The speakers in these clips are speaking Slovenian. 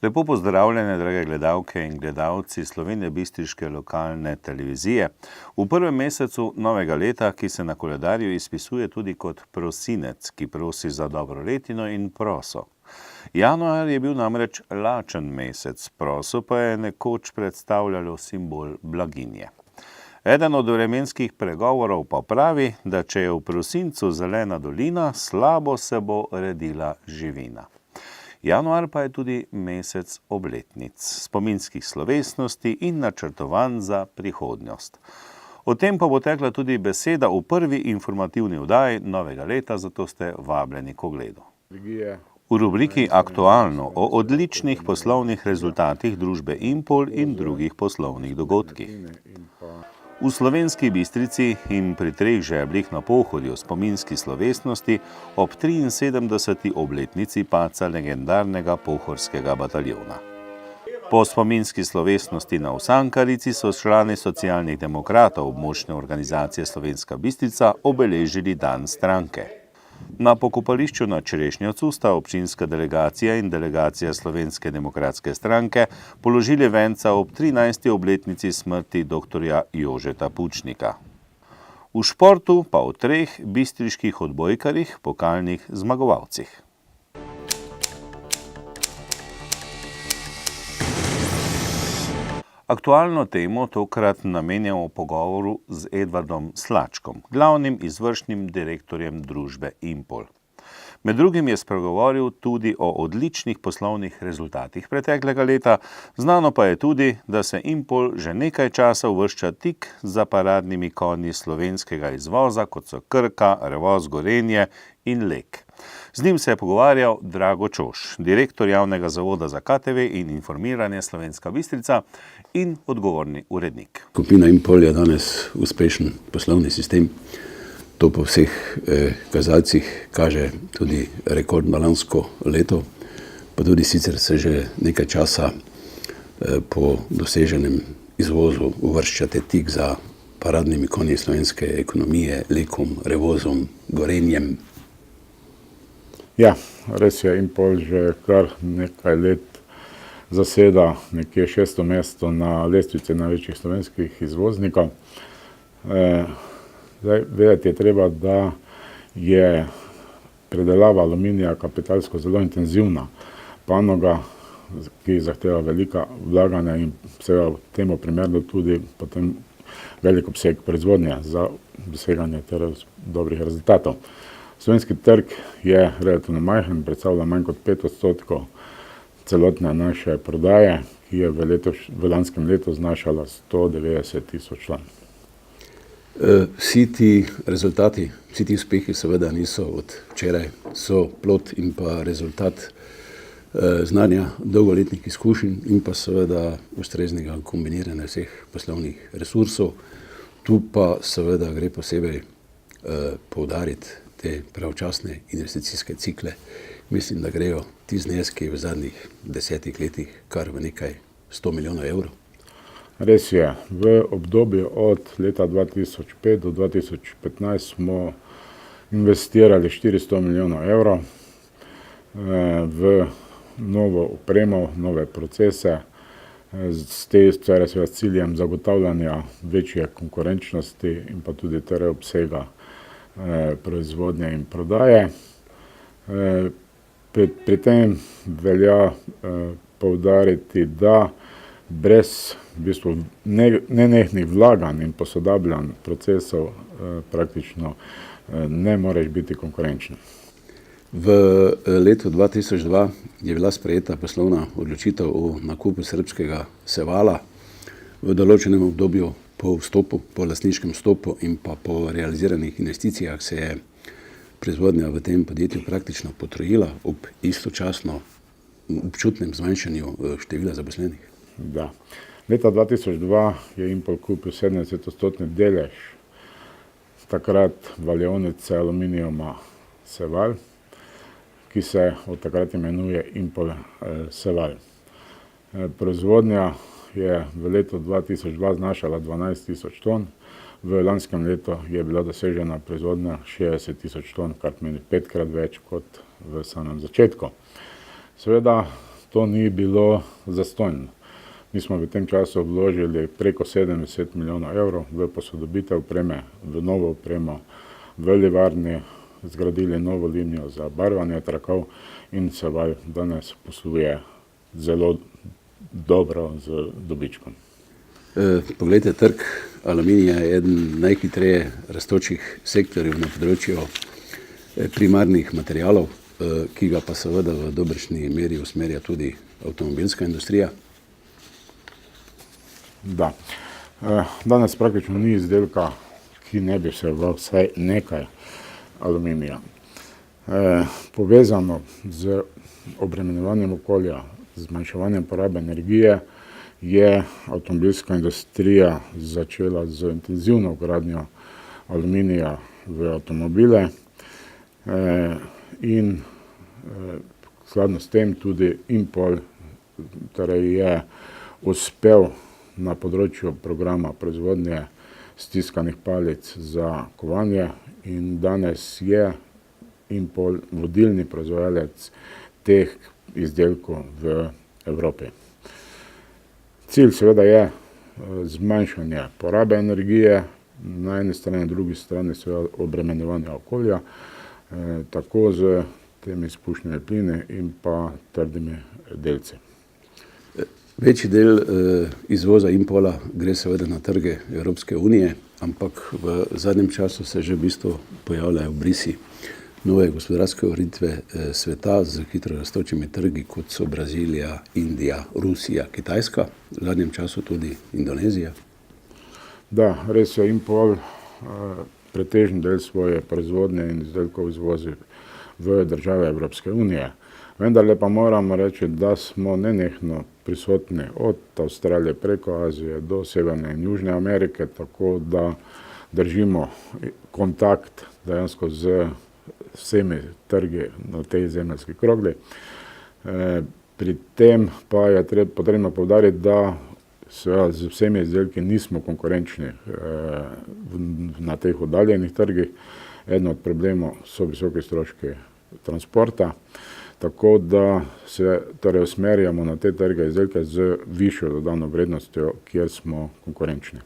Lepo pozdravljene, drage gledalke in gledalci slovenjebistriške lokalne televizije. V prvem mesecu novega leta, ki se na koledarju izpisuje tudi kot prosinec, ki prosi za dobro letino in proso. Januar je bil namreč lačen mesec, proso pa je nekoč predstavljalo simbol blaginje. Eden od vremenskih pregovorov pa pravi, da če je v prosincu zelena dolina, slabo se bo redila živina. Januar pa je tudi mesec obletnic, spominskih slovesnosti in načrtovanj za prihodnost. O tem pa bo tekla tudi beseda v prvi informativni oddaji novega leta, zato ste vabljeni k ogledu. V rubriki Aktualno o odličnih poslovnih rezultatih družbe Impol in drugih poslovnih dogodkih. V Slovenski Bistrici in pri Treh žebljih na Pohorju spominski slovesnosti ob 73. obletnici padca legendarnega pohorskega bataljona. Po spominski slovesnosti na Usankarici so člani Socialnih demokratov območne organizacije Slovenska Bistrica obeležili dan stranke. Na pokopališču na Črešnjevcu sta občinska delegacija in delegacija Slovenske demokratske stranke položili venca ob 13. obletnici smrti dr. Jožeta Pučnika. V športu pa o treh bistriških odbojkarjih, pokalnih zmagovalcih. Aktualno temo tokrat namenjamo pogovoru z Edvardom Slačkom, glavnim izvršnim direktorjem družbe Impol. Med drugim je spregovoril tudi o odličnih poslovnih rezultatih preteklega leta, znano pa je tudi, da se Impol že nekaj časa uvršča tik za paradnimi konji slovenskega izvoza, kot so Krka, Revoz Gorenje in Lek. Z njim se je pogovarjal Drago Čoš, direktor javnega zavoda za KTV in informiranje Slovenska Bistrica in odgovorni urednik. Skupina Impol je danes uspešen poslovni sistem. To po vseh kazalcih kaže tudi rekordno lansko leto, pa tudi sicer se že nekaj časa po doseženem izvozu uvrščate tik za paradnimi konji slovenske ekonomije, Lekom, Revozom, Gorenjem. Ja, res je, Impol že kar nekaj let zaseda nekje 6. mesto na lestvici največjih slovenskih izvoznikov. Vedeti je treba, da je predelava aluminija kapitalsko zelo intenzivna panoga, ki zahteva velika vlaganja in seveda v temu primeru tudi potem velik obseg proizvodnje za doseganje dobrih rezultatov. Slovenski trg je relativno majhen, predstavlja manj kot 5% celotne naše prodaje, ki je v lanskem letu znašala 190.000 članov. Vsi ti rezultati, vsi ti uspehi seveda niso od včeraj, so plod in pa rezultat znanja, dolgoletnih izkušenj in pa seveda ustreznega kombiniranja vseh poslovnih resursov. Tu pa seveda gre posebej poudariti te pravočasne investicijske cikle. Mislim, da grejo ti zneski v zadnjih 10 letih kar v nekaj 100 milijonov evrov. Res je, v obdobju od leta 2005 do 2015 smo investirali 400 milijonov evrov v novo opremo, nove procese, s ciljem zagotavljanja večje konkurenčnosti in pa tudi obsega proizvodnje in prodaje. Pri tem velja poudariti, da brez nenehnih vlaganj in posodabljanj procesov praktično ne moreš biti konkurenčen. V letu 2002 je bila sprejeta poslovna odločitev o nakupu srbskega Sevala. V določenem obdobju po vstopu, po lastniškem vstopu in pa po realiziranih investicijah se je proizvodnja v tem podjetju praktično potrojila ob istočasno občutnem zmanjšanju števila zaposlenih. Da. Leta 2002 je Impol kupil 70% delež takrat valjaonice aluminijuma Seval, ki se od takrat imenuje Impol Seval. Proizvodnja je v letu 2002 znašala 12.000 ton, v lanskem letu je bila dosežena proizvodnja 60.000 ton, kar pomeni 5-krat več kot v samem začetku. Seveda to ni bilo zastonj. Mi smo v tem času vložili preko 70 milijonov evrov v posodobitev opreme, v novo opremo, v livarni, zgradili novo linijo za barvanje trakov in se danes posluje zelo dobro z dobičkom. Poglejte, trg aluminija je eden najhitreje rastočih sektorjev na področju primarnih materialov, ki ga pa seveda v dobršni meri usmerja tudi avtomobilska industrija. Da. Danes praktično ni izdelka, ki ne bi vseboval vsaj nekaj aluminija. Povezano z obremenjevanjem okolja, z zmanjševanjem porabe energije, je avtomobilska industrija začela z intenzivno vgradnjo aluminija v avtomobile in skladno s tem tudi Impol torej je uspel na področju programa proizvodnje stiskanih palic za kovanje in danes je Impol vodilni proizvajalec teh izdelkov v Evropi. Cilj seveda je zmanjšanje porabe energije, na eni strani, na drugi strani seveda obremenjevanje okolja, tako z temi izpušnimi plini in pa trdimi delci. Večji del izvoza Impola gre seveda na trge Evropske unije, ampak v zadnjem času se že v bistvu pojavljajo obrisi nove gospodarske ureditve sveta z hitro rastočimi trgi, kot so Brazilija, Indija, Rusija, Kitajska, v zadnjem času tudi Indonezija. Da, res je, Impol pretežni del svoje proizvodnje in izdelkov izvozi v države Evropske unije. Vendar pa moramo reči, da smo nenehno prisotni od Avstralije preko Azije do Severne in Južne Amerike, tako da držimo kontakt dejansko z vsemi trgi na tej zemeljski krogli. Pri tem pa je potrebno poudariti, da z vsemi izdelki nismo konkurenčni na teh oddaljenih trgih. Eden od problemov so visoki stroški transporta, tako da se torej usmerjamo na te trge izdelke z višjo dodano vrednostjo, kjer smo konkurenčni.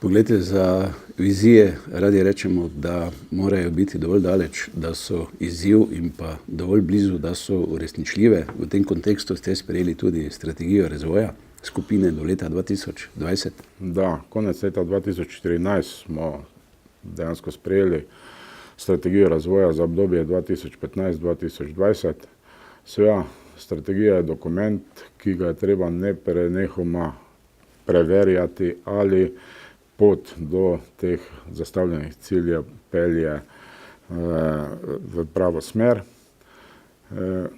Poglejte, za vizije radi rečemo, da morajo biti dovolj daleč, da so izziv in pa dovolj blizu, da so uresničljive. V tem kontekstu ste sprejeli tudi strategijo razvoja skupine do leta 2020. Da, konec leta 2014 smo dejansko sprejeli strategijo razvoja za obdobje 2015-2020. Seveda, strategija je dokument, ki ga je treba neprenehoma preverjati, ali pot do teh zastavljenih ciljev pelje v pravo smer.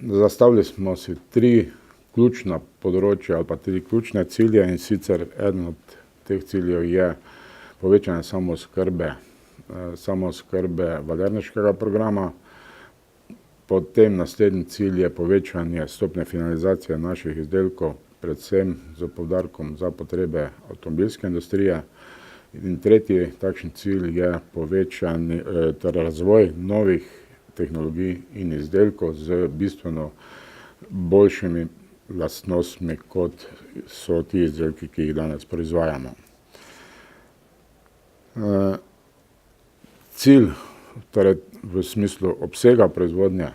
Zastavili smo si 3 ključna področja ali pa 3 ključne cilje, in sicer eden od teh ciljev je povečanje samooskrbe Valerneškega programa, potem naslednji cilj je povečanje stopnje finalizacije naših izdelkov, predvsem z poudarkom za potrebe avtomobilske industrije. In tretji takšen cilj je razvoj novih tehnologij in izdelkov z bistveno boljšimi lastnostmi, kot so ti izdelki, ki jih danes proizvajamo. Cilj, torej v smislu obsega proizvodnje,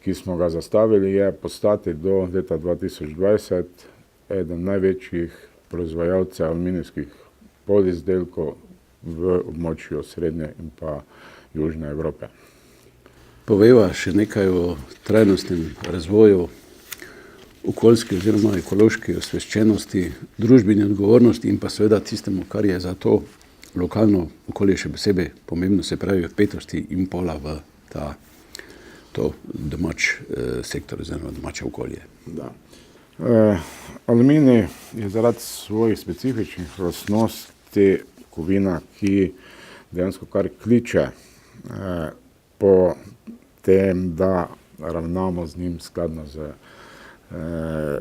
ki smo ga zastavili, je postati do leta 2020 eden največjih proizvajalcev aluminijskih podizdelkov v območju Srednje in pa Južne Evrope. Povejva še nekaj o trajnostnem razvoju, okoljski oziroma ekološki osveščenosti, družbeni odgovornosti in pa seveda tistemu, kar je za to lokalno okolje še posebej pomembno, se pravi vpetosti Impola v to domač sektor oziroma domače okolje. Da. Aluminij je zaradi svojih specifičnih lastnosti kovina, ki dejansko kar kliče po tem, da ravnamo z njim skladno z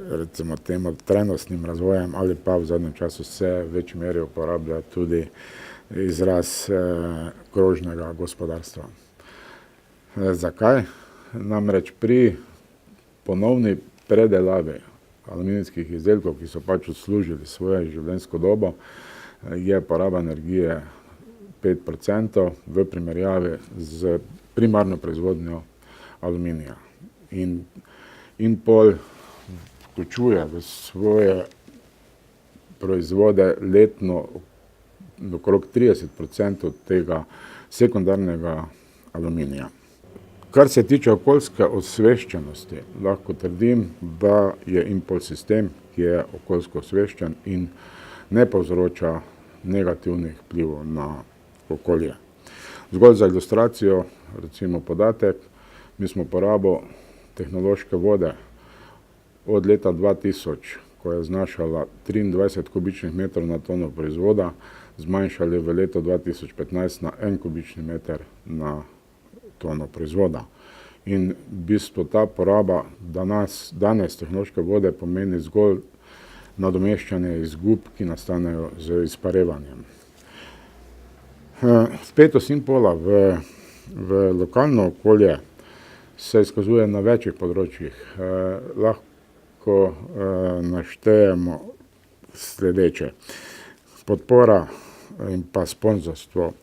recimo temu trajnostnim razvojem, ali pa v zadnjem času se v večji meri uporablja tudi izraz krožnega gospodarstva. Zakaj? Namreč pri ponovni predelavi aluminijskih izdelkov, ki so pač odslužili svojo življenjsko dobo, je poraba energije 5% v primerjavi z primarno proizvodnjo aluminija. Impol vključuje v svoje proizvode letno okrog 30% tega sekundarnega aluminija. Kar se tiče okoljske osveščenosti, lahko trdim, da je Impol sistem, ki je okoljsko osveščen in ne povzroča negativnih vplivov na okolje. Zgolj za ilustracijo, recimo podatek, mi smo porabo tehnološke vode od leta 2000, ko je znašala 23 kubičnih metrov na tono proizvoda, zmanjšali v letu 2015 na 1 kubični meter na tono proizvoda. In v bistvu ta poraba danes tehnološke vode pomeni zgolj nadomeščanje izgub, ki nastanejo z izparevanjem. Vpetost Impola v lokalno okolje se izkazuje na večjih področjih. Lahko naštejemo sledeče. Podpora in pa sponzorstvo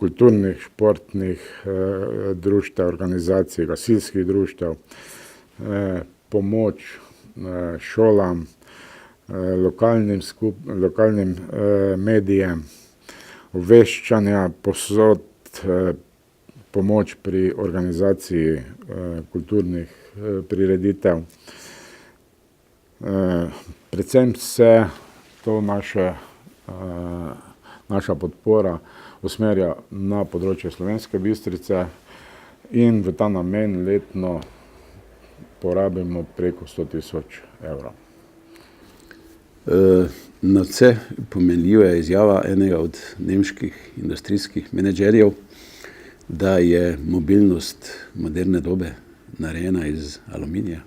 kulturnih, športnih društev, organizacij, gasilskih društev, pomoč šolam, lokalnim medijem, obveščanja posod, pomoč pri organizaciji kulturnih prireditev. Predvsem se to naša podpora usmerja na področje Slovenske Bistrice in v ta namen letno porabimo preko 100.000 evrov. Nadvse pomenljiva je izjava enega od nemških industrijskih menedžerjev, da je mobilnost moderne dobe narejena iz aluminija.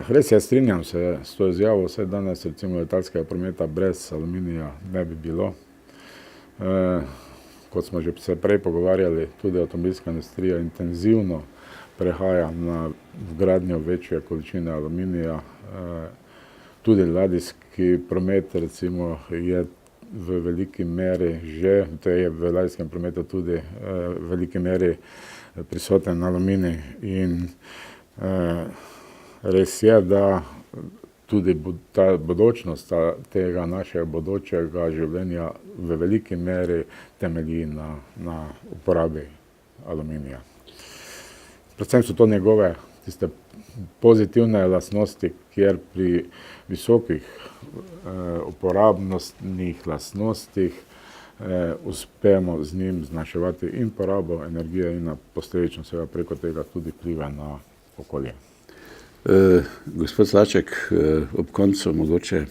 Res je, strinjam se s to izjavo, vsaj danes recimo letalskega prometa brez aluminija ne bi bilo. Kot smo že se prej pogovarjali, tudi avtomobilska industrija intenzivno prehaja na vgradnjo večje količine aluminija. Tudi ladijski promet recimo je v veliki meri že, to je v ladijskem prometu tudi v veliki meri prisoten aluminij in res je, da tudi ta bodočnost tega našega bodočega življenja v veliki meri temelji na uporabi aluminija. Predvsem so to njegove tiste pozitivne lastnosti, kjer pri visokih uporabnostnih lastnostih uspemo z njim zmanjševati in porabo energije in posledično seveda preko tega tudi vpliva na okolje. Gospod Slaček, ob koncu mogoče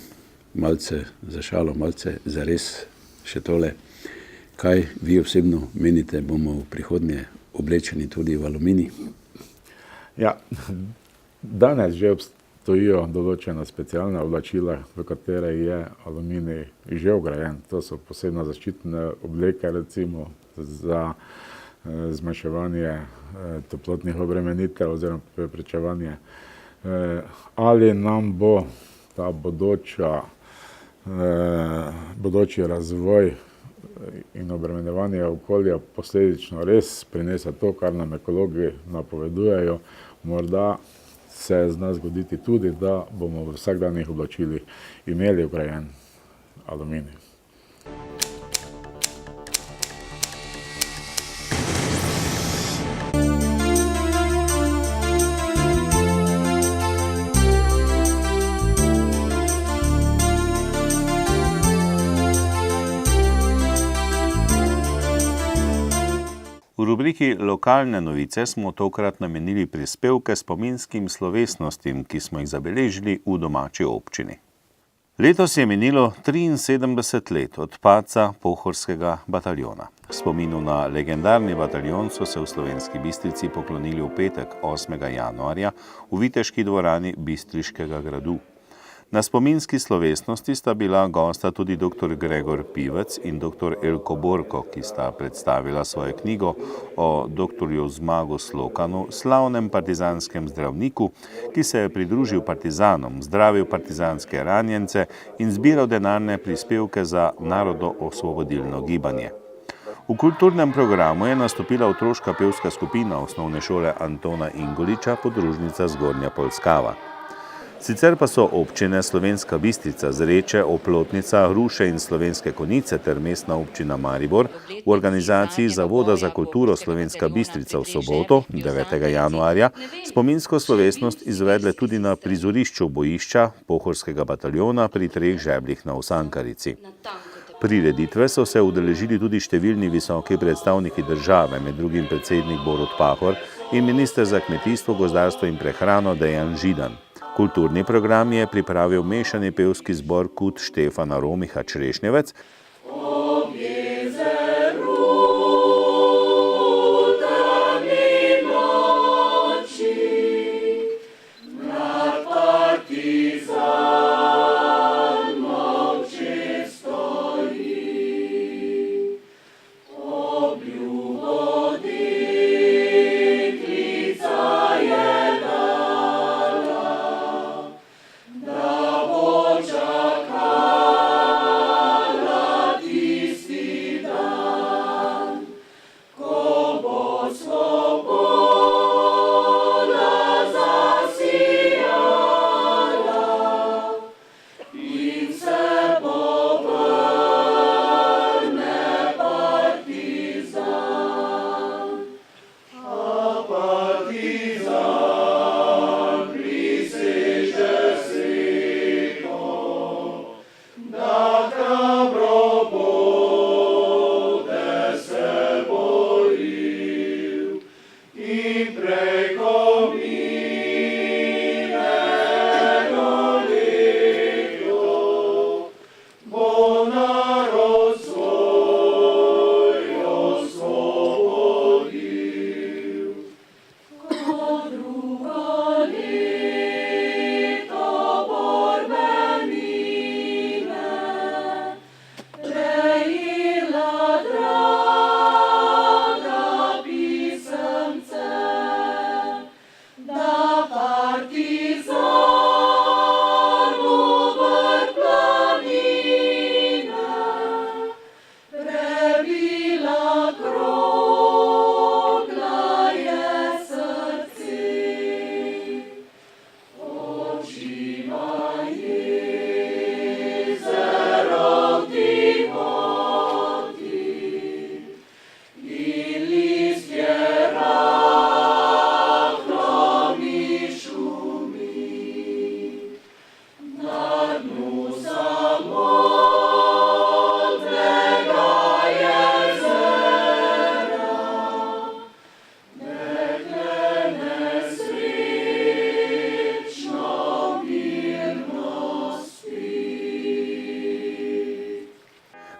malce za šalo, malce zares še tole. Kaj vi osebno menite, bomo v prihodnje oblečeni tudi v aluminij? Ja, danes že obstojijo določena specialna oblačila, v katere je aluminij že vgrajen. To so posebna zaščitne obleke recimo za zmanjševanje toplotnih obremenitev oziroma preprečevanje. Ali nam bo ta bodoči razvoj in obremenjevanje okolja posledično res prinese to, kar nam ekologi napovedujejo, morda se zna zgoditi tudi, da bomo v vsakdanjih oblačilih imeli vgrajen aluminij. V rubriki Lokalne novice smo tokrat namenili prispevke spominskim slovesnostim, ki smo jih zabeležili v domači občini. Letos je minilo 73 let od padca Pohorskega bataljona. Spominu na legendarni bataljon so se v Slovenski Bistrici poklonili v petek 8. januarja v viteški dvorani Bistriškega gradu. Na spominski slovesnosti sta bila gosta tudi dr. Gregor Pivec in dr. Elko Borko, ki sta predstavila svojo knjigo o dr. Zmagu Slokanu, slavnem partizanskem zdravniku, ki se je pridružil partizanom, zdravil partizanske ranjence in zbiral denarne prispevke za narodnoosvobodilno gibanje. V kulturnem programu je nastopila otroška pevska skupina osnovne šole Antona Ingoliča, podružnica Zgornja Polskava. Sicer pa so občine Slovenska Bistrica, Zreče, Oplotnica, Hruše in Slovenske Konjice ter mestna občina Maribor v organizaciji Zavoda za kulturo Slovenska Bistrica v soboto, 9. januarja, spominsko slovesnost izvedle tudi na prizorišču bojišča Pohorskega bataljona pri Treh žebljih na Osankarici. Prireditve so se udeležili tudi številni visoki predstavniki države, med drugim predsednik Borut Pahor in minister za kmetijstvo, gozdarstvo in prehrano Dejan Židan. Kulturni program je pripravil mešani pevski zbor Kut Štefana Romiha Črešnjevec,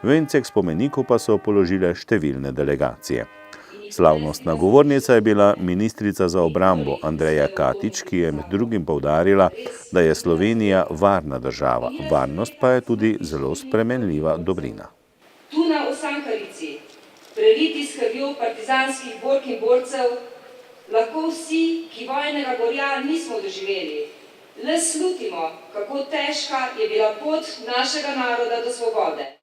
vence k spomeniku pa so položile številne delegacije. Slavnostna govornica je bila ministrica za obrambo Andreja Katič, ki je med drugim poudarila, da je Slovenija varna država, varnost pa je tudi zelo spremenljiva dobrina. Tu na Osankarici, preliti s krvjo partizanskih bork in borcev, lahko vsi, ki vojnega gorja nismo doživeli, le slutimo, kako težka je bila pot našega naroda do svobode.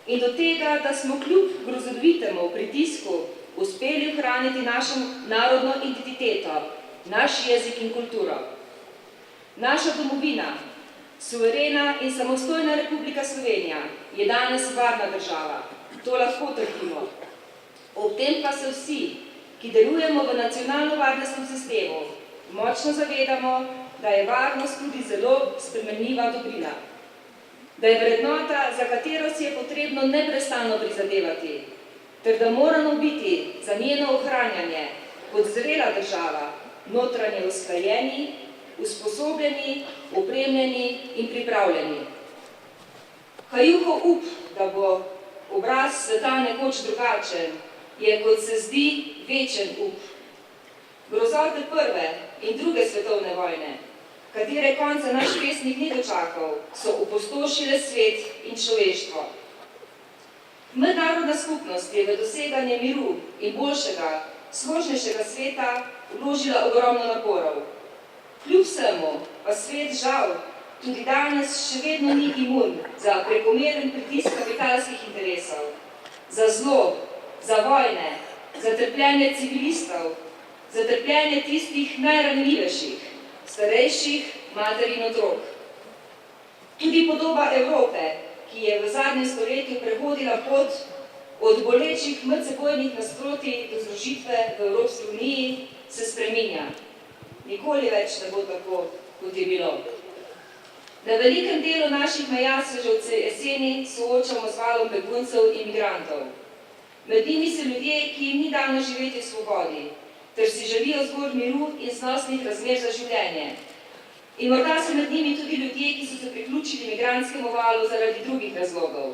In do tega, da smo kljub grozovitemu pritisku uspeli ohraniti našo narodno identiteto, naš jezik in kulturo. Naša domovina, suverena in samostojna Republika Slovenija, je danes varna država. To lahko trdimo. Ob tem pa se vsi, ki delujemo v nacionalno-varnostnem sistemu, močno zavedamo, da je varnost tudi zelo spremenljiva dobrina. Da je vrednota, za katero si je potrebno neprestano prizadevati, ter da moramo biti za njeno ohranjanje kot zrela država, notranje usklajeni, usposobljeni, opremljeni in pripravljeni. Kajuho up, da bo obraz sveta nekoč drugačen, je, kot se zdi, večen up. Grozote prve in druge svetovne vojne, katere konca naš pesnik ni dočakal, so opustošile svet in človeštvo. Mednarodna skupnost je v doseganje miru in boljšega, složnejšega sveta vložila ogromno naporov. Kljub vsemu pa svet žal tudi danes še vedno ni imun za prekomeren pritisk kapitalskih interesov, za zlo, za vojne, za trpljenje civilistov, za trpljenje tistih najranljivejših, starejših, mater in otrok. Tudi podoba Evrope, ki je v zadnjem stoletju prehodila pot od bolečih medsebojnih nasprotij do združitve v Evropski uniji, se spreminja. Nikoli več ne bo tako, kot je bilo. Na velikem delu naših meja se že od jeseni soočamo z valom beguncev in migrantov. Med njimi so ljudje, ki jim ni dano živeti v svobodi, ter si želijo zgolj miru in znosnih razmer za življenje. In morda so med njimi tudi ljudje, ki so se priključili migrantskemu valu zaradi drugih razlogov.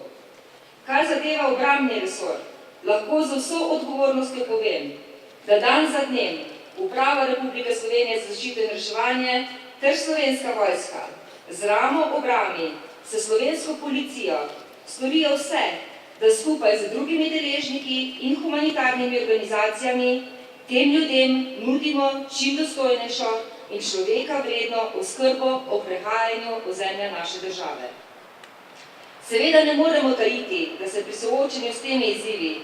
Kar zadeva obrambni resor, lahko z vso odgovornostjo povem, da dan za dnem Uprava Republike Slovenije za zaščito in reševanje ter Slovenska vojska z ramo ob rami s slovensko policijo storijo vse, da skupaj z drugimi deležniki in humanitarnimi organizacijami tem ljudem nudimo čim dostojnejšo in človeka vredno oskrbo o prehajanju ozemlja naše države. Seveda ne moremo tajiti, da se pri soočenju s temi izzivi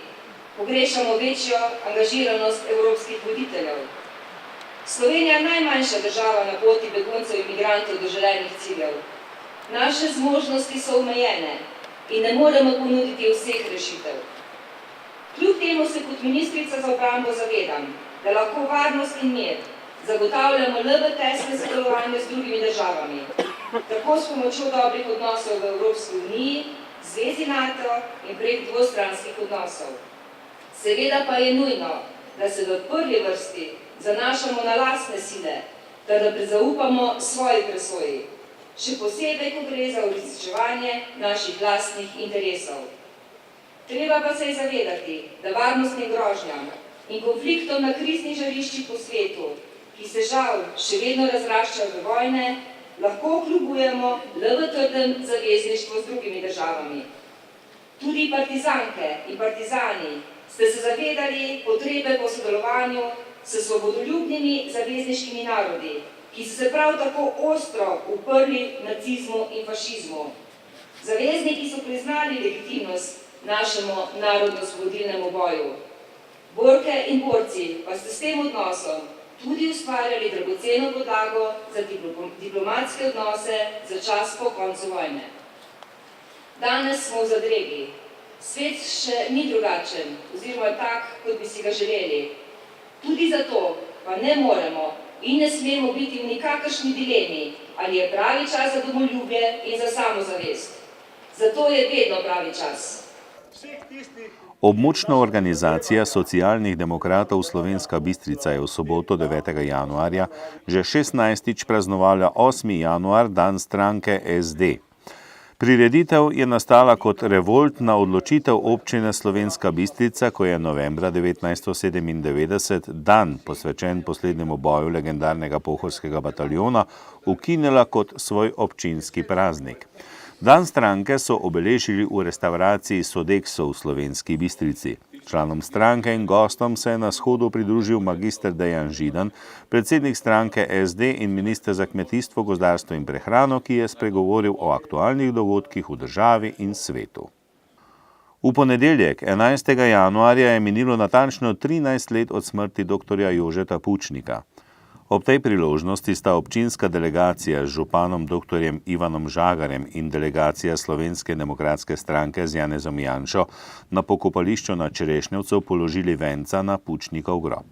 pogrešamo večjo angažiranost evropskih voditeljev. Slovenija je najmanjša država na poti beguncev in migrantov do želenih ciljev. Naše zmožnosti so omejene in ne moremo ponuditi vseh rešitev. Kljub temu se kot ministrica za obrambo zavedam, da lahko varnost in mir zagotavljamo le v tesnem sodelovanju z drugimi državami, tako s pomočjo dobrih odnosov v Evropski uniji, Zvezi NATO in prek dvostranskih odnosov. Seveda pa je nujno, da se v prvi vrsti zanašamo na lastne sile, da prezaupamo svoji presoji, še posebej, ko gre za uresničevanje naših lastnih interesov. Treba pa se je zavedati, da varnostnim grožnjam in konfliktom na kriznih žariščih po svetu, ki se žal še vedno razraščajo v vojne, lahko kljubujemo le v trdem zavezništvu z drugimi državami. Tudi partizanke in partizani ste se zavedali potrebe po sodelovanju s svobodoljubnimi zavezniškimi narodi, ki so se prav tako ostro uprli nacizmu in fašizmu. Zavezniki so priznali legitimnost našemu narodno-osvobodilnemu boju. Borke in borci pa ste s tem odnosom tudi ustvarjali dragoceno podlago za diplomatske odnose za čas po koncu vojne. Danes smo v zadregi. Svet še ni drugačen, oziroma tak, kot bi si ga želeli. Tudi zato pa ne moremo in ne smemo biti v nikakršni dilemi, ali je pravi čas za domoljubje in za samozavest. Zato je vedno pravi čas. Območna organizacija socialnih demokratov Slovenska Bistrica je v soboto 9. januarja že 16. praznovala 8. januar, dan stranke SD. Prireditev je nastala kot revolt na odločitev občine Slovenska Bistrica, ko je novembra 1997, dan posvečen poslednjemu boju legendarnega pohorskega bataljona, ukinila kot svoj občinski praznik. Dan stranke so obeležili v restavraciji Sodexo v Slovenski Bistrici. Članom stranke in gostom se je na shodu pridružil magister Dejan Židan, predsednik stranke SD in minister za kmetijstvo, gozdarstvo in prehrano, ki je spregovoril o aktualnih dogodkih v državi in svetu. V ponedeljek, 11. januarja, je minilo natančno 13 let od smrti dr. Jožeta Pučnika. Ob tej priložnosti sta občinska delegacija z županom dr. Ivanom Žagarjem in delegacija Slovenske demokratske stranke z Janezom Janšo na pokopališču na Čerešnjevcu položili venca na Pučnikov grob.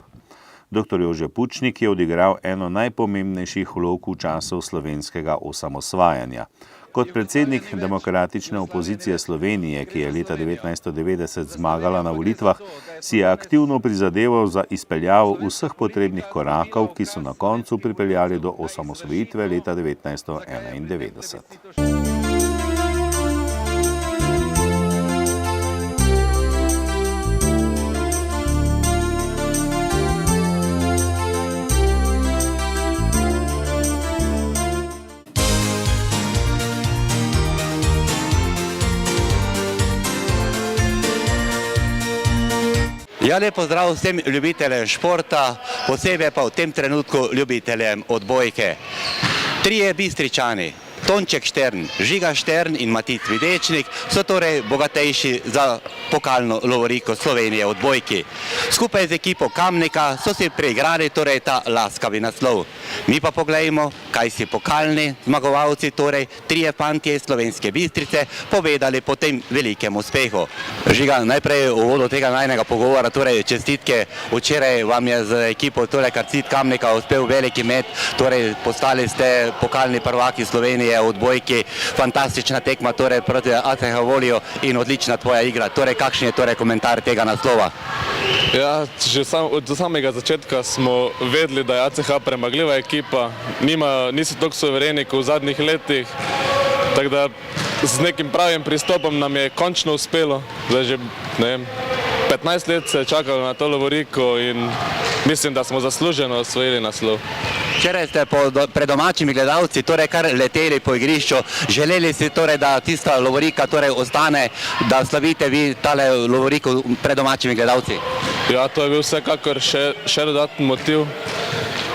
Dr. Jože Pučnik je odigral eno najpomembnejših vlog v času slovenskega osamosvajanja. Kot predsednik demokratične opozicije Slovenije, ki je leta 1990 zmagala na volitvah, si je aktivno prizadeval za izpeljavo vseh potrebnih korakov, ki so na koncu pripeljali do osamosvojitve leta 1991. Ja, lep pozdrav vsem ljubiteljem športa, posebej pa v tem trenutku ljubiteljem odbojke. Trije Bistričani, Tonček Štern, Žiga Štern in Matic Videčnik so torej bogatejši za pokalno lovoriko Slovenije v odbojki. Skupaj z ekipo Kamnika so si preigrali torej ta laskavi naslov. Mi pa poglejmo, kaj si pokalni zmagovalci, torej trije fantje iz Slovenske Bistrice, povedali po tem velikem uspehu. Žiga, najprej v uvodu tega najnega pogovora, torej čestitke, včeraj vam je z ekipo torej Karcit Kamnika uspel veliki met, torej postali ste pokalni prvaki Slovenije v odbojki, fantastična tekma torej proti ACH Voliju in odlična tvoja igra. Torej, kakšen je torej komentar tega naslova? Ja, že od samega začetka smo vedeli, da je ACH premagljiva ekipa, niso toliko suvereni kot v zadnjih letih, tako da z nekim pravim pristopom nam je končno uspelo. Zdaj že, ne vem, 15 let se je čakalo na to lovoriko in mislim, da smo zasluženo osvojili naslov. Včeraj ste pred domačimi gledalci torej kar leteli po igrišču, želeli si torej, da tista lovorika torej ostane, da slavite vi tale lovoriko pred domačimi gledalci? Ja, to je bil vsekakor še dodatni motiv.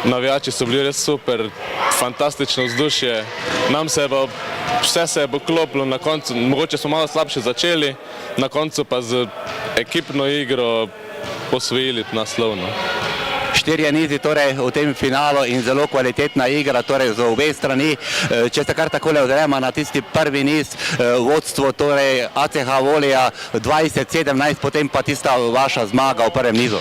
Navijači so bili res super, fantastično vzdušje. Vse se je poklopilo na koncu, mogoče smo malo slabše začeli, na koncu pa z ekipno igro osvojili naslov. Štirje nizi torej v tem finalu in zelo kvalitetna igra torej z obe strani. Če se kar takole ozremo na tisti prvi niz, vodstvo torej ACH Volija 20-17, potem pa tista vaša zmaga v prvem nizu.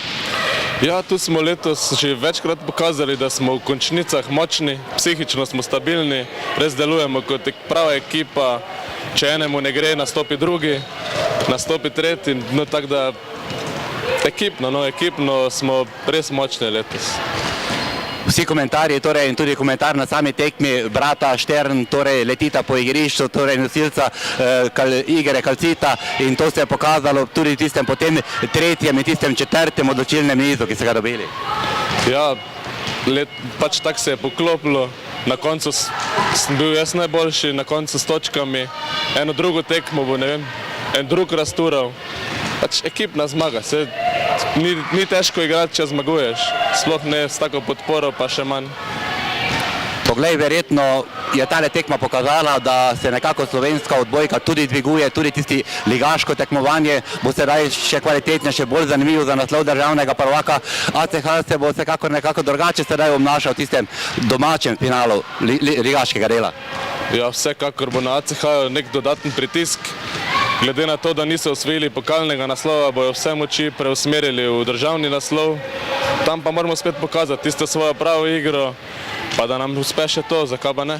Ja, tu smo letos že večkrat pokazali, da smo v končnicah močni, psihično smo stabilni, res delujemo kot prava ekipa, če enemu ne gre, nastopi drugi, nastopi tretji, no tako da ekipno smo res močni letos. Vsi komentarji torej in tudi komentar na sami tekmi brata Štern torej letita po igrišču, torej nosilca igre Kalcita in to se je pokazalo tudi v tistem potem tretjem in tistem četrtem odločilnem nizu, ki ste ga dobili. Ja, pač tako se je poklopilo, na koncu sem bil jaz najboljši, na koncu s točkami, eno drugo tekmo bo, ne vem, en drug raztural. Pač ekipna zmaga, ni težko igrati, če zmaguješ, sploh ne s tako podporo, pa še manj. Poglej, verjetno je tale tekma pokazala, da se nekako slovenska odbojka tudi dviguje, tudi tisti ligaško tekmovanje bo sedaj še kvalitetnejše, še bolj zanimivo za naslov državnega prvaka. ACH se bo vsekakor nekako drugače sedaj obnašal v tistem domačem finalu ligaškega dela. Ja, vsekakor bo na ACH nek dodaten pritisk. Glede na to, da niso osvojili pokalnega naslova, bojo vse moči preusmerili v državni naslov. Tam pa moramo spet pokazati tisto svojo pravo igro, pa da nam uspe še to, zakaj pa ne.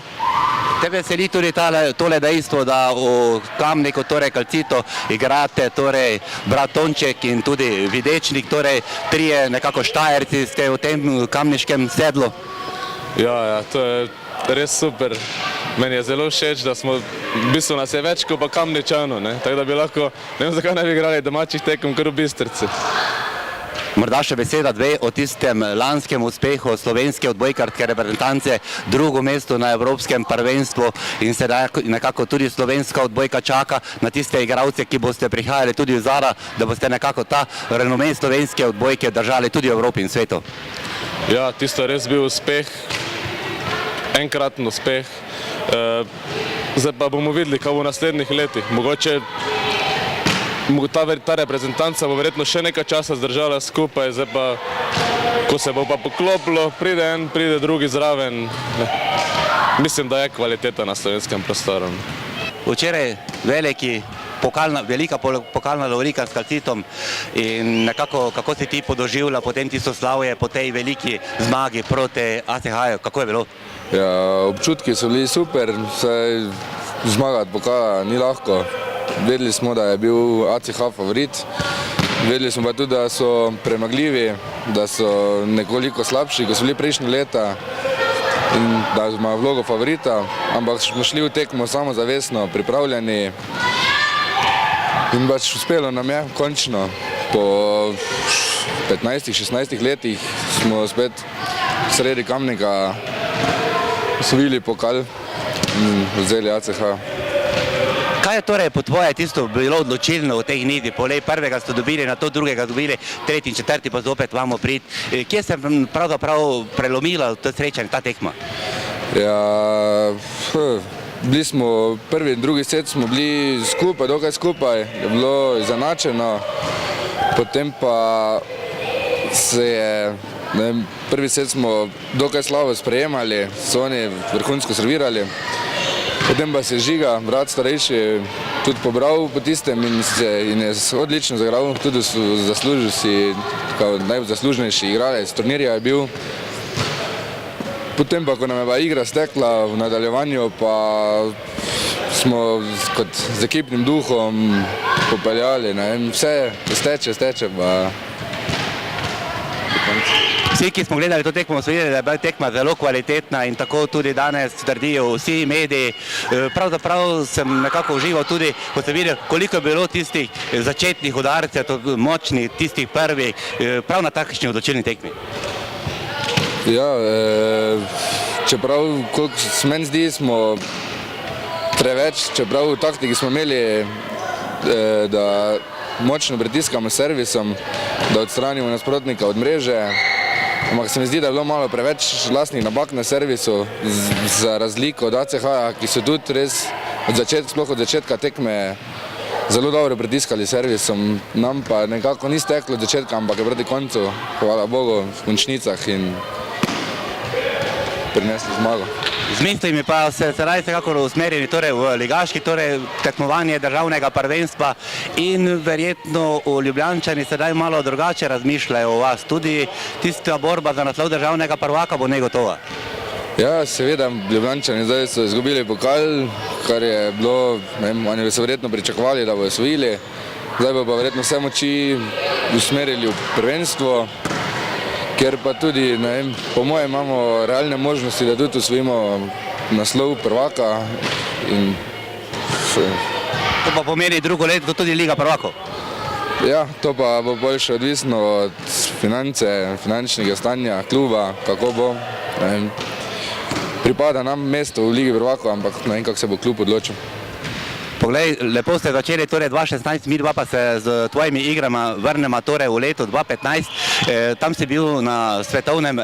Tebe veseli tudi tole dejstvo, da v Kamniku, torej Kalcito, igrate torej brat Tonček in tudi Videčnik, torej trije nekako Štajerci ste v tem kamniškem sedlu. Ja, to je res super. Meni je zelo všeč, da smo, v bistvu nas je več kot pa Kamničanov, tako da bi lahko, ne vem zakaj ne bi igrali domačih tekem kar v Bistrici. Morda še beseda dve o tistem lanskem uspehu slovenske odbojkarske reprezentance, drugo mesto na evropskem prvenstvu in sedaj nekako tudi slovenska odbojka čaka na tiste igralce, ki boste prihajali tudi v Zara, da boste nekako ta renome slovenske odbojke držali tudi v Evropi in svetu. Ja, tisto je res bil uspeh, enkraten uspeh. Zdaj pa bomo videli, kaj bo v naslednjih letih. Mogoče ta reprezentanca bo verjetno še nekaj časa zdržala skupaj, zdaj pa, ko se bo pa poklopilo, pride en, pride drugi zraven. Mislim, da je kvaliteta na slovenskem prostoru. Včeraj velika pokalna lovorika s Kalcitom in nekako, kako si ti podoživlja potem tisto slavje po tej veliki zmagi proti ACH-ju, kako je bilo? Ja, občutki so bili super, saj zmagati pokala ni lahko. Vedeli smo, da je bil ACH favorit, vedeli smo pa tudi, da so premagljivi, da so nekoliko slabši, kot so bili prejšnji leta in da imajo vlogo favorita, ampak smo šli v tekmo samozavestno, pripravljeni in pač uspelo nam je končno. Po 15-16 letih smo spet sredi Kamnika osvojili pokal in vzeli ACH. Kaj je torej po tvoje tisto bilo odločilno v teh nizih? Polej prvega ste dobili, na to drugega dobili, tretji in četrti pa zopet vamo prid. Kje se pravzaprav prelomila to srečanje, ta tekma? Ja, bili smo prvi in drugi set smo bili skupaj, dokaj skupaj, je bilo izenačeno, potem pa se je, ne vem, prvi set smo dokaj slabo sprejemali, so oni vrhunsko servirali, potem pa se je Žiga, brat starejši, tudi pobral po tistem in je odlično zagral, tudi zaslužil si, kao najzaslužnejši igralec turnirja je bil. Potem pa, ko nam je pa igra stekla v nadaljevanju, pa smo kot z ekipnim duhom popeljali, ne vem, vse steče pa do konca. Vsi, ki smo gledali to tekmo, smo videli, da je bila tekma zelo kvalitetna in tako tudi danes trdijo vsi mediji. Pravzaprav sem nekako užival tudi, ko sem videl, koliko je bilo tistih začetnih udarcev, močnih, tistih prvih, prav na takšni odločilni tekmi. Ja, čeprav, koliko se meni zdi, smo preveč, čeprav v taktiki smo imeli, da močno pritiskamo s servisom, da odstranimo nasprotnika od mreže, ampak se mi zdi, da je bilo malo preveč lastnih napak na servisu, za razliko od ACH-ja, ki so tudi res sploh od začetka tekme zelo dobro pritiskali servisom, nam pa nekako ni steklo od začetka, ampak je proti koncu, hvala Bogu, v končnicah in prinesli zmago. Z mislimi pa se sedaj vsekakor usmerjeni torej v ligaški, torej tekmovanje državnega prvenstva in verjetno v Ljubljančani sedaj malo drugače razmišljajo o vas. Tudi tista borba za naslov državnega prvaka bo negotova. Ja, seveda, Ljubljančani zdaj so izgubili pokal, kar je bilo, ne vem, oni so verjetno pričakovali, da bojo osvojili. Zdaj bo pa verjetno vse moči usmerili v prvenstvo, ker pa tudi, ne vem, po mojem imamo realne možnosti, da tudi osvojimo naslov prvaka in To pa pomeni drugo leto tudi Liga prvakov. ja, to pa bo boljše odvisno od finančnega stanja kluba, kako bo, ne vem. Pripada nam mesto v Ligi prvakov, ampak ne vem, kako se bo klub odločil. Poglej, lepo ste začeli, torej 2016, mi dva pa se z tvojimi igrama vrnemo torej v leto 2015. Tam si bil na svetovnem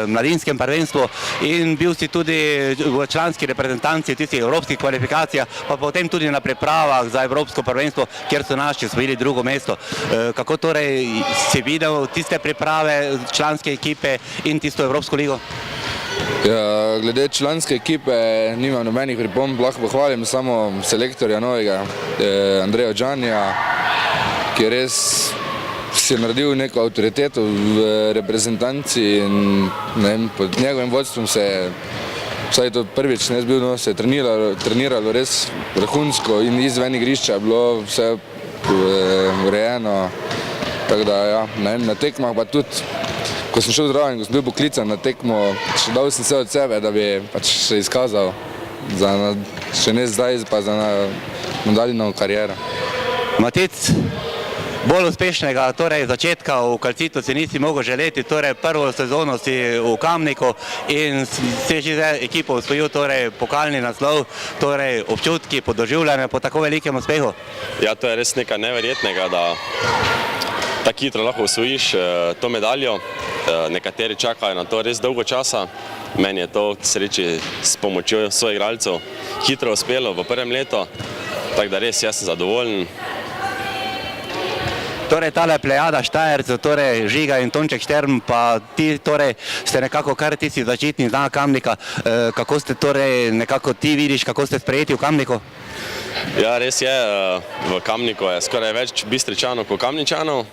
mladinskem prvenstvu in bil si tudi v članski reprezentanci v tistih evropskih kvalifikacijah, pa potem tudi na pripravah za evropsko prvenstvo, kjer so naši osvojili drugo mesto. Kako torej si videl tiste priprave članske ekipe in tisto Evropsko ligo? Ja, glede članske ekipe nimam nobenih pripomb, lahko pohvalim samo selektorja novega, Andreja Džanja, ki je res si naredil neko avtoriteto v reprezentanci in ne vem, pod njegovim vodstvom se je, vsaj to prvič ne bil, no, se je treniralo res vrhunsko in izven igrišča je bilo vse urejeno, tako da ja, ne vem, na tekmah pa tudi. Ko sem šel zraven, ko sem bil poklican na tekmo, še dal sem vse od sebe, da bi pač še izkazal, še ne zdaj, pa za nadaljnjo kariero. Matic, bolj uspešnega torej začetka v Calcitu si nisi mogel želeti, torej prvo sezono si v Kamniku in si že zdaj ekipo osvojil, torej pokalni naslov, torej občutki po doživljanju po tako velikem uspehu. Ja, to je res nekaj neverjetnega, da tako hitro lahko osvojiš to medaljo. Nekateri čakajo na to res dolgo časa. Meni je to k sreči s pomočjo svojih igralcev hitro uspelo v prvem letu, tako da res jaz sem zadovoljen. Torej tale plejada Štajercev, torej Žiga in Tonček Štern, pa ti torej ste nekako kar tisti začetni znak Kamnika. Kako ste torej nekako ti vidiš, kako ste sprejeti v Kamniku? Ja, res je, v Kamniku je skoraj več Bistričanov kot Kamničanov.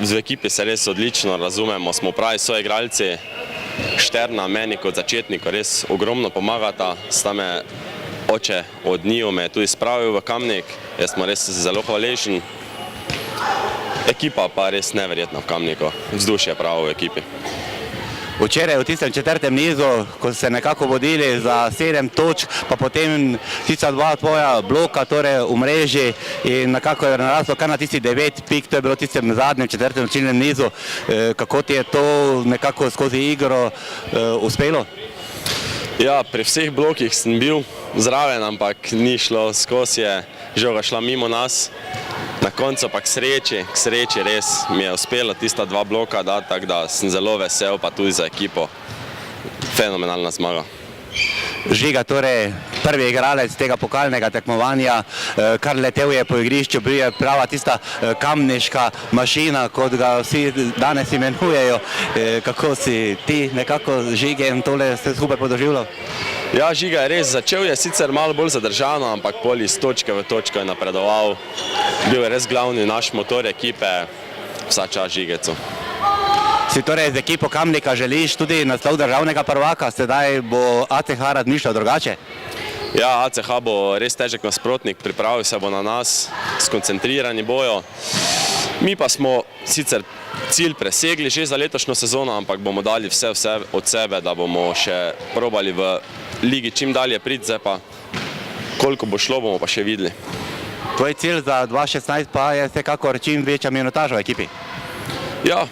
V ekipi se res odlično razumemo, smo pravi svoji igralci. Šterna meni kot začetniku res ogromno pomagata, sta me oče od njiju me tudi spravil v Kamnik, jaz smo res zelo hvaležni. Ekipa pa res neverjetna v Kamniku, vzdušje pravo v ekipi. Včeraj v tistem četrtem nizu, ko ste nekako vodili za 7 točk, pa potem tista dva tvoja bloka torej v mreži in nekako je naraslo kar na tisti 9 pik, to je bilo v tistem zadnjem četrtem odločilnem nizu. Kako ti je to nekako skozi igro uspelo? Ja, pri vseh blokih sem bil zraven, ampak ni šlo skozi, je žoga šla mimo nas. Na koncu pa k sreči res mi je uspelo tista 2 bloka dati, tako da sem zelo vesel, pa tudi za ekipo. Fenomenalna zmaga. Žiga, torej prvi igralec tega pokalnega tekmovanja, kar letel je po igrišču, bil je prava tista kamniška mašina, kot ga vsi danes imenujejo. Kako si ti nekako Žige in tole ste skupaj podoživljal? Ja, Žiga je res začel, je sicer malo bolj zadržano, ampak pol iz točke v točko je napredoval. Bil je res glavni naš motor ekipe, vsa čas Žigecu. Si torej z ekipo Kamnika želiš tudi naslov državnega prvaka, sedaj bo ACH razmišljal drugače? Ja, ACH bo res težek nasprotnik, pripravil se bo na nas, skoncentrirani bojo. Mi pa smo sicer cilj presegli že za letošnjo sezono, ampak bomo dali vse od sebe, da bomo še probali v ligi čim dalje priti, zdaj pa koliko bo šlo, bomo pa še videli. Tvoj cilj za 2016 pa je vsekakor čim večja minutaža v ekipi? Ja,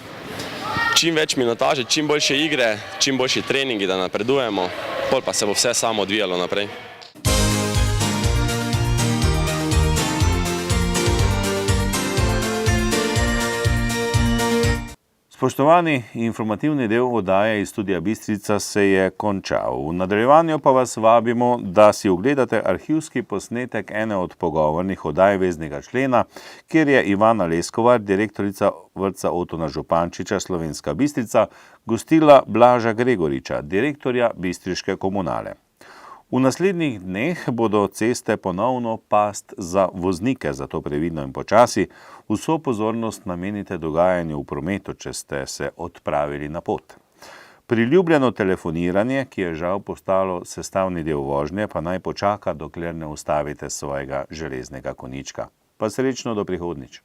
čim več minutaže, čim boljše igre, čim boljši treningi, da napredujemo, pol pa se bo vse samo odvijalo naprej. Spoštovani, informativni del oddaje iz Studia Bistrica se je končal. V nadaljevanju pa vas vabimo, da si ogledate arhivski posnetek ene od pogovornih oddaj Veznega člena, kjer je Ivana Leskovar, direktorica vrtca Otona Župančiča Slovenska Bistrica, gostila Blaža Gregoriča, direktorja bistriške komunale. V naslednjih dneh bodo ceste ponovno past za voznike, zato previdno in počasi. Vso pozornost namenite dogajanju v prometu, če ste se odpravili na pot. Priljubljeno telefoniranje, ki je žal postalo sestavni del vožnje, pa naj počaka, dokler ne ustavite svojega železnega konjička. Pa srečno do prihodnjič.